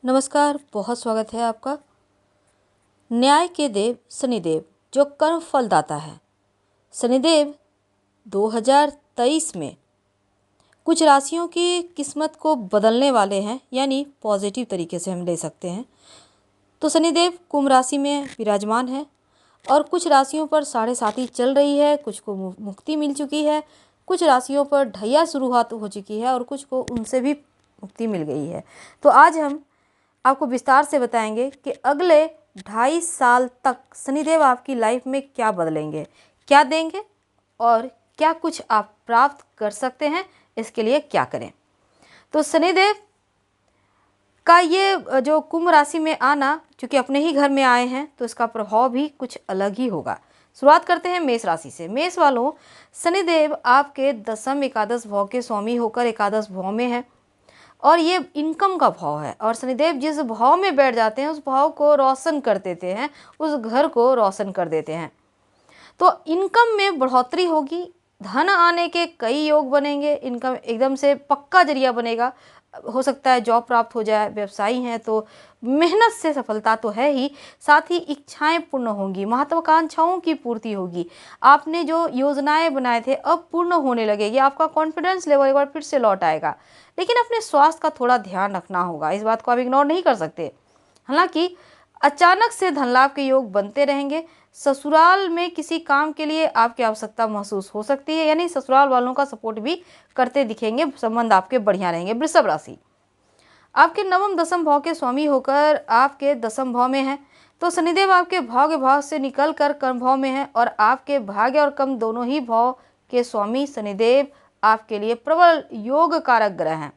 नमस्कार, बहुत स्वागत है आपका। न्याय के देव शनिदेव जो कर्म फलदाता है। शनिदेव 2023 में कुछ राशियों की किस्मत को बदलने वाले हैं, यानी पॉजिटिव तरीके से हम ले सकते हैं। तो शनिदेव कुंभ राशि में विराजमान है और कुछ राशियों पर 7.5 चल रही है, कुछ को मुक्ति मिल चुकी है, कुछ राशियों पर ढैया शुरुआत हो चुकी है और कुछ को उनसे भी मुक्ति मिल गई है। तो आज हम आपको विस्तार से बताएंगे कि अगले 2.5 साल तक शनिदेव आपकी लाइफ में क्या बदलेंगे, क्या देंगे और क्या कुछ आप प्राप्त कर सकते हैं, इसके लिए क्या करें। तो शनिदेव का ये जो कुंभ राशि में आना, चूँकि अपने ही घर में आए हैं तो इसका प्रभाव भी कुछ अलग ही होगा। शुरुआत करते हैं मेष राशि से। मेष वालों, शनिदेव आपके दशम एकादश भाव के स्वामी होकर एकादश भाव में है और ये इनकम का भाव है। और शनिदेव जिस भाव में बैठ जाते हैं उस भाव को रोशन कर देते हैं, उस घर को रोशन कर देते हैं। तो इनकम में बढ़ोतरी होगी, धन आने के कई योग बनेंगे, इनकम एकदम से पक्का जरिया बनेगा। हो सकता है जॉब प्राप्त हो जाए, व्यवसायी हैं तो मेहनत से सफलता तो है ही, साथ ही इच्छाएं पूर्ण होंगी, महत्वाकांक्षाओं की पूर्ति होगी। आपने जो योजनाएं बनाए थे अब पूर्ण होने लगेगी, आपका कॉन्फिडेंस लेवल एक बार फिर से लौट आएगा। लेकिन अपने स्वास्थ्य का थोड़ा ध्यान रखना होगा, इस बात को आप इग्नोर नहीं कर सकते। हालांकि अचानक से धन लाभ के योग बनते रहेंगे। ससुराल में किसी काम के लिए आपकी आवश्यकता महसूस हो सकती है, यानी ससुराल वालों का सपोर्ट भी करते दिखेंगे, संबंध आपके बढ़िया रहेंगे। वृषभ राशि आपके नवम दशम भाव के स्वामी होकर आपके दशम भाव में है, तो शनिदेव आपके भाग्य भाव से निकल कर कर्म भाव में है और आपके भाग्य और कर्म दोनों ही भाव के स्वामी शनिदेव आपके लिए प्रबल योग कारक ग्रह हैं।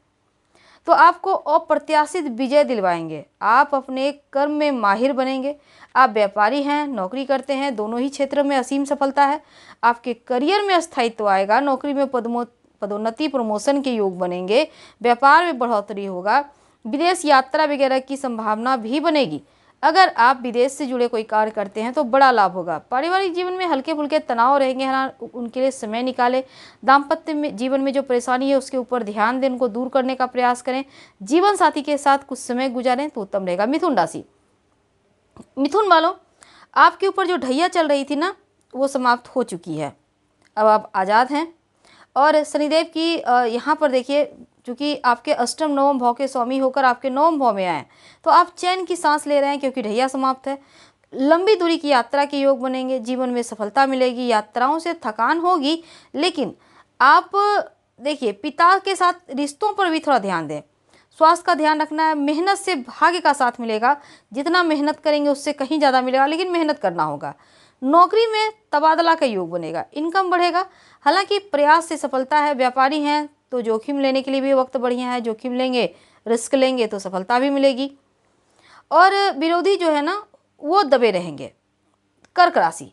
तो आपको अप्रत्याशित विजय दिलवाएंगे, आप अपने कर्म में माहिर बनेंगे। आप व्यापारी हैं, नौकरी करते हैं, दोनों ही क्षेत्र में असीम सफलता है। आपके करियर में स्थायित्व आएगा, नौकरी में पदोन्नति प्रमोशन के योग बनेंगे, व्यापार में बढ़ोतरी होगा, विदेश यात्रा वगैरह की संभावना भी बनेगी। अगर आप विदेश से जुड़े कोई कार्य करते हैं तो बड़ा लाभ होगा। पारिवारिक जीवन में हल्के फुल्के तनाव रहेंगे, है ना, उनके लिए समय निकालें। दाम्पत्य में जीवन में जो परेशानी है उसके ऊपर ध्यान दें, उनको दूर करने का प्रयास करें। जीवन साथी के साथ कुछ समय गुजारें तो उत्तम रहेगा। मिथुन राशि, मिथुन वालों, आपके ऊपर जो ढैया चल रही थी ना, वो समाप्त हो चुकी है। अब आप आज़ाद हैं। और शनिदेव की यहाँ पर देखिए, चूँकि आपके अष्टम नवम भाव के स्वामी होकर आपके नवम भाव में आए, तो आप चैन की सांस ले रहे हैं क्योंकि ढैया समाप्त है। लंबी दूरी की यात्रा के योग बनेंगे, जीवन में सफलता मिलेगी। यात्राओं से थकान होगी, लेकिन आप देखिए पिता के साथ रिश्तों पर भी थोड़ा ध्यान दें। स्वास्थ्य का ध्यान रखना है। मेहनत से भाग्य का साथ मिलेगा, जितना मेहनत करेंगे उससे कहीं ज़्यादा मिलेगा, लेकिन मेहनत करना होगा। नौकरी में तबादला का योग बनेगा, इनकम बढ़ेगा, हालांकि प्रयास से सफलता है। व्यापारी हैं तो जोखिम लेने के लिए भी वक्त बढ़िया है, जोखिम लेंगे, रिस्क लेंगे तो सफलता भी मिलेगी। और विरोधी जो है ना वो दबे रहेंगे। कर्क राशि,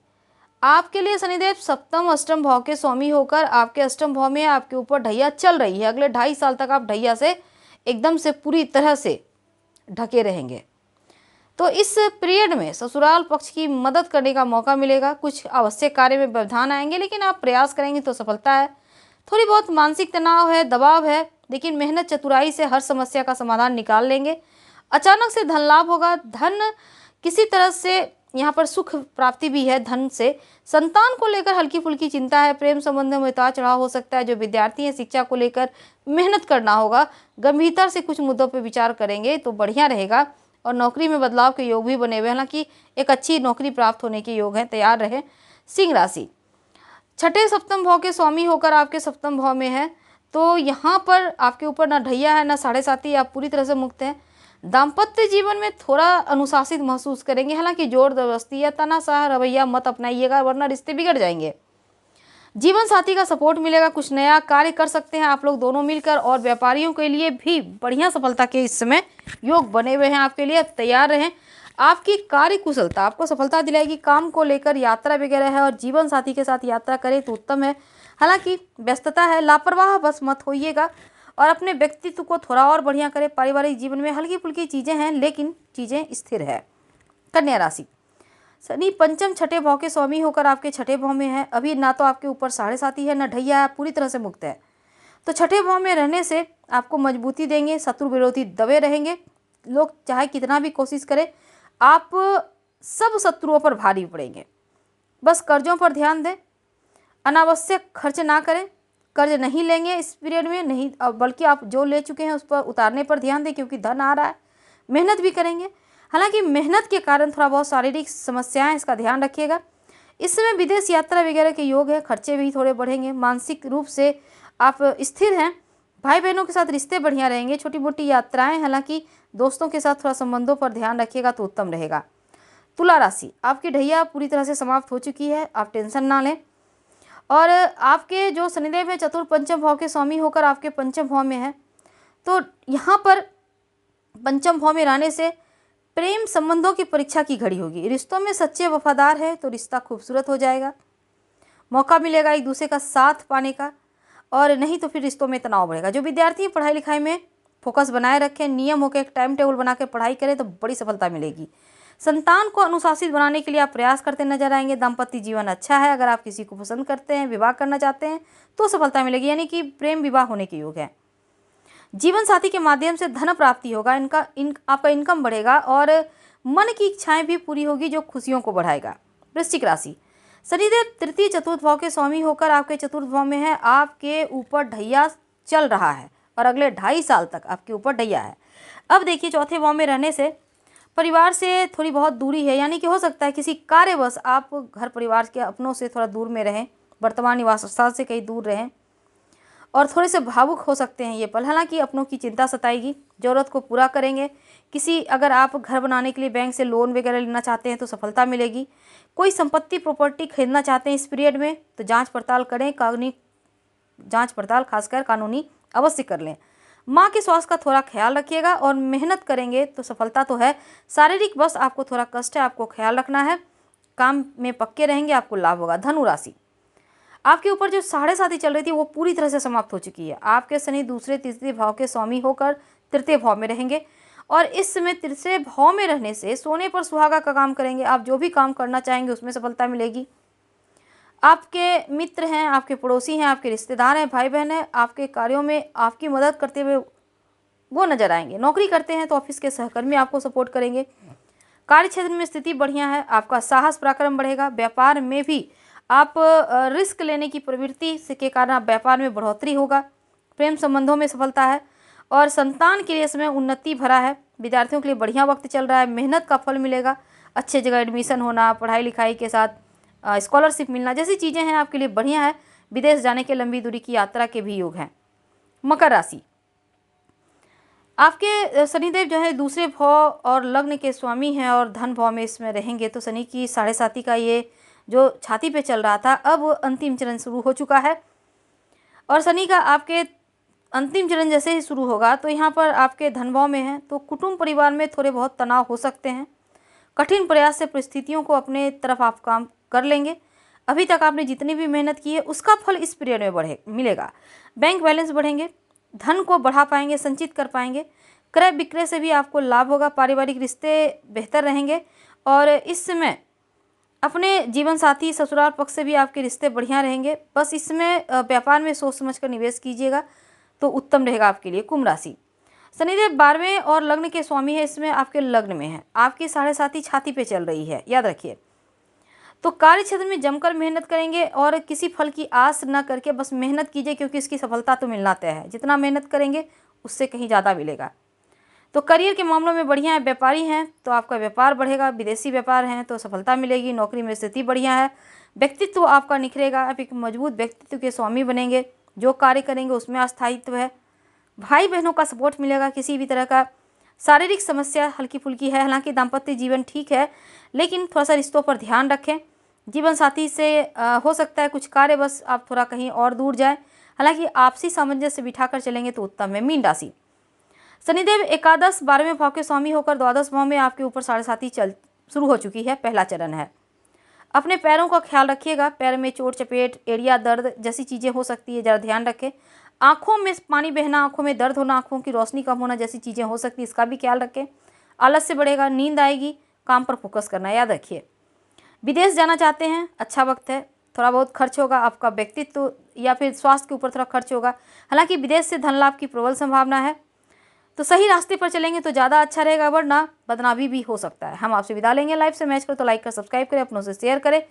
आपके लिए शनिदेव सप्तम अष्टम भाव के स्वामी होकर आपके अष्टम भाव में आपके ऊपर ढैया चल रही है। अगले 2.5 साल तक आप ढैया से एकदम से पूरी तरह से ढके रहेंगे। तो इस पीरियड में ससुराल पक्ष की मदद करने का मौका मिलेगा। कुछ आवश्यक कार्य में व्यवधान आएंगे, लेकिन आप प्रयास करेंगे तो सफलता है। थोड़ी बहुत मानसिक तनाव है, दबाव है, लेकिन मेहनत चतुराई से हर समस्या का समाधान निकाल लेंगे। अचानक से धन लाभ होगा, धन किसी तरह से यहाँ पर सुख प्राप्ति भी है धन से। संतान को लेकर हल्की फुल्की चिंता है, प्रेम संबंध में उतार चढ़ाव हो सकता है। जो विद्यार्थी हैं शिक्षा को लेकर मेहनत करना होगा, गंभीरता से कुछ मुद्दों पर विचार करेंगे तो बढ़िया रहेगा। और नौकरी में बदलाव के योग भी बने हुए हैं, हालांकि एक अच्छी नौकरी प्राप्त होने के योग हैं, तैयार रहे। सिंह राशि, छठे सप्तम भाव के स्वामी होकर आपके सप्तम भाव में है, तो यहाँ पर आपके ऊपर ना ढैया है ना 7.5, आप पूरी तरह से मुक्त हैं। दाम्पत्य जीवन में थोड़ा अनुशासित महसूस करेंगे, हालांकि जोर जबरदस्ती या तानाशाह रवैया मत अपनाइएगा, वरना रिश्ते बिगड़ जाएंगे। जीवन साथी का सपोर्ट मिलेगा, कुछ नया कार्य कर सकते हैं आप लोग दोनों मिलकर। और व्यापारियों के लिए भी बढ़िया सफलता के इस समय योग बने हुए हैं आपके लिए, तैयार रहें। आपकी कार्य कुशलता आपको सफलता दिलाएगी। काम को लेकर यात्रा वगैरह है और जीवन साथी के साथ यात्रा करें तो उत्तम है, हालांकि व्यस्तता है, लापरवाह बस मत होइएगा और अपने व्यक्तित्व को थोड़ा और बढ़िया करें। पारिवारिक जीवन में हल्की फुल्की चीज़ें हैं, लेकिन चीज़ें स्थिर है। कन्या राशि, शनि पंचम छठे भाव के स्वामी होकर आपके छठे भाव में है। अभी ना तो आपके ऊपर 7.5 है ना ढैया है, पूरी तरह से मुक्त है। तो छठे भाव में रहने से आपको मजबूती देंगे, शत्रु विरोधी दबे रहेंगे। लोग चाहे कितना भी कोशिश करें, आप सब शत्रुओं पर भारी पड़ेंगे। बस कर्जों पर ध्यान दें, अनावश्यक खर्च ना करें, कर्ज नहीं लेंगे इस पीरियड में, नहीं बल्कि आप जो ले चुके हैं उस पर उतारने पर ध्यान दें, क्योंकि धन आ रहा है। मेहनत भी करेंगे, हालांकि मेहनत के कारण थोड़ा बहुत शारीरिक समस्याएं, इसका ध्यान रखिएगा। इस समय विदेश यात्रा वगैरह के योग है, खर्चे भी थोड़े बढ़ेंगे। मानसिक रूप से आप स्थिर हैं, भाई बहनों के साथ रिश्ते बढ़िया रहेंगे। छोटी मोटी यात्राएं, हालांकि दोस्तों के साथ थोड़ा संबंधों पर ध्यान रखिएगा तो उत्तम रहेगा। तुला राशि, आपकी ढैया पूरी तरह से समाप्त हो चुकी है, आप टेंशन ना लें। और आपके जो शनिदेव है चतुर्थ पंचम भाव के स्वामी होकर आपके पंचम भाव में है, तो यहाँ पर पंचम भाव में रहने से प्रेम संबंधों की परीक्षा की घड़ी होगी। रिश्तों में सच्चे वफादार है तो रिश्ता खूबसूरत हो जाएगा, मौका मिलेगा एक दूसरे का साथ पाने का, और नहीं तो फिर रिश्तों में तनाव बढ़ेगा। जो विद्यार्थी पढ़ाई लिखाई में फोकस बनाए रखें, नियम होकर एक टाइम टेबल बनाकर पढ़ाई करें तो बड़ी सफलता मिलेगी। संतान को अनुशासित बनाने के लिए आप प्रयास करते नजर आएंगे। दाम्पत्य जीवन अच्छा है, अगर आप किसी को पसंद करते हैं, विवाह करना चाहते हैं तो सफलता मिलेगी, यानी कि प्रेम विवाह होने के योग है। जीवन साथी के माध्यम से धन प्राप्ति होगा, आपका इनकम बढ़ेगा और मन की इच्छाएं भी पूरी होगी जो खुशियों को बढ़ाएगा। वृश्चिक राशि, शनिदेव तृतीय चतुर्थ भाव के स्वामी होकर आपके चतुर्थ भाव में है, आपके ऊपर ढैया चल रहा है और अगले 2.5 साल तक आपके ऊपर ढैया है। अब देखिए, चौथे भाव में रहने से परिवार से थोड़ी बहुत दूरी है, यानी कि हो सकता है किसी कार्यवश आप घर परिवार के अपनों से थोड़ा दूर में रहें, वर्तमान निवास स्थान से कहीं दूर रहें और थोड़े से भावुक हो सकते हैं ये पल। हालांकि अपनों की चिंता सताएगी, ज़रूरत को पूरा करेंगे। अगर आप घर बनाने के लिए बैंक से लोन वगैरह लेना चाहते हैं तो सफलता मिलेगी। कोई संपत्ति प्रॉपर्टी खरीदना चाहते हैं इस पीरियड में तो जांच पड़ताल करें, कानूनी जांच पड़ताल खासकर कानूनी अवश्य कर लें। माँ के स्वास्थ्य का थोड़ा ख्याल रखिएगा और मेहनत करेंगे तो सफलता तो है, शारीरिक बस आपको थोड़ा कष्ट है, आपको ख्याल रखना है। काम में पक्के रहेंगे, आपको लाभ होगा। धनु राशि, आपके ऊपर जो 7.5 चल रही थी वो पूरी तरह से समाप्त हो चुकी है। आपके शनि दूसरे तीसरे भाव के स्वामी होकर तृतीय भाव में रहेंगे और इस समय तीसरे भाव में रहने से सोने पर सुहागा का काम करेंगे। आप जो भी काम करना चाहेंगे उसमें सफलता मिलेगी। आपके मित्र हैं, आपके पड़ोसी हैं, आपके रिश्तेदार हैं, भाई बहन हैं, आपके कार्यों में आपकी मदद करते हुए वो नजर आएंगे। नौकरी करते हैं तो ऑफिस के सहकर्मी आपको सपोर्ट करेंगे। कार्य क्षेत्र में स्थिति बढ़िया है, आपका साहस पराक्रम बढ़ेगा। व्यापार में भी आप रिस्क लेने की प्रवृत्ति के कारण आप व्यापार में बढ़ोतरी होगा। प्रेम संबंधों में सफलता है और संतान के लिए समय उन्नति भरा है। विद्यार्थियों के लिए बढ़िया वक्त चल रहा है, मेहनत का फल मिलेगा। अच्छे जगह एडमिशन होना, पढ़ाई लिखाई के साथ स्कॉलरशिप मिलना जैसी चीज़ें हैं आपके लिए बढ़िया है। विदेश जाने के लंबी दूरी की यात्रा के भी योग हैं। मकर राशि, आपके शनिदेव जो है दूसरे भाव और लग्न के स्वामी हैं और धन भाव में इसमें रहेंगे, तो शनि की 7.5 का ये जो छाती पे चल रहा था अब अंतिम चरण शुरू हो चुका है और शनि का आपके अंतिम चरण जैसे ही शुरू होगा तो यहाँ पर आपके धन भाव में है, तो कुटुंब परिवार में थोड़े बहुत तनाव हो सकते हैं। कठिन प्रयास से परिस्थितियों को अपने तरफ आप काम कर लेंगे। अभी तक आपने जितनी भी मेहनत की है उसका फल इस पीरियड में मिलेगा। बैंक बैलेंस बढ़ेंगे, धन को बढ़ा पाएंगे, संचित कर पाएंगे। क्रय विक्रय से भी आपको लाभ होगा। पारिवारिक रिश्ते बेहतर रहेंगे और इस समय अपने जीवन साथी ससुराल पक्ष से भी आपके रिश्ते बढ़िया रहेंगे। बस इसमें व्यापार में सोच समझ कर निवेश कीजिएगा तो उत्तम रहेगा आपके लिए। कुंभ राशि, शनिदेव 12वें और लग्न के स्वामी है, इसमें आपके लग्न में है। आपकी 7.5 छाती पे चल रही है, याद रखिए। तो कार्य क्षेत्र में जमकर मेहनत करेंगे और किसी फल की आस न करके बस मेहनत कीजिए, क्योंकि इसकी सफलता तो मिलना तय है। जितना मेहनत करेंगे उससे कहीं ज़्यादा मिलेगा। तो करियर के मामलों में बढ़िया है। व्यापारी हैं तो आपका व्यापार बढ़ेगा, विदेशी व्यापार हैं तो सफलता मिलेगी। नौकरी में स्थिति बढ़िया है। व्यक्तित्व आपका निखरेगा, आप एक मजबूत व्यक्तित्व के स्वामी बनेंगे। जो कार्य करेंगे उसमें अस्थायित्व है। भाई बहनों का सपोर्ट मिलेगा। किसी भी तरह का शारीरिक समस्या हल्की फुल्की है, हालांकि दाम्पत्य जीवन ठीक है, लेकिन थोड़ा सा रिश्तों पर ध्यान रखें। जीवन साथी से हो सकता है कुछ कार्य बस आप थोड़ा कहीं और दूर जाएं, हालांकि आपसी सामंजस्य बिठाकर चलेंगे तो उत्तम है। मीन राशि, शनिदेव एकादश 12वें भाव के स्वामी होकर द्वादश भाव में आपके ऊपर 7.5 चल शुरू हो चुकी है, पहला चरण है। अपने पैरों का ख्याल रखिएगा। पैर में चोट चपेट, एड़िया दर्द जैसी चीज़ें हो सकती है, ज़रा ध्यान रखें। आंखों में पानी बहना, आंखों में दर्द होना, आंखों की रोशनी कम होना जैसी चीज़ें हो सकती है, इसका भी ख्याल रखें। आलस्य बढ़ेगा, नींद आएगी, काम पर फोकस करना याद रखिए। विदेश जाना चाहते हैं, अच्छा वक्त है। थोड़ा बहुत खर्च होगा, आपका व्यक्तित्व या फिर स्वास्थ्य के ऊपर थोड़ा खर्च होगा, हालांकि विदेश से धन लाभ की प्रबल संभावना है। तो सही रास्ते पर चलेंगे तो ज़्यादा अच्छा रहेगा, वरना बदनामी भी हो सकता है। हम आपसे विदा लेंगे। लाइव से मैच करें तो लाइक कर सब्सक्राइब करें, अपनों से शेयर करें।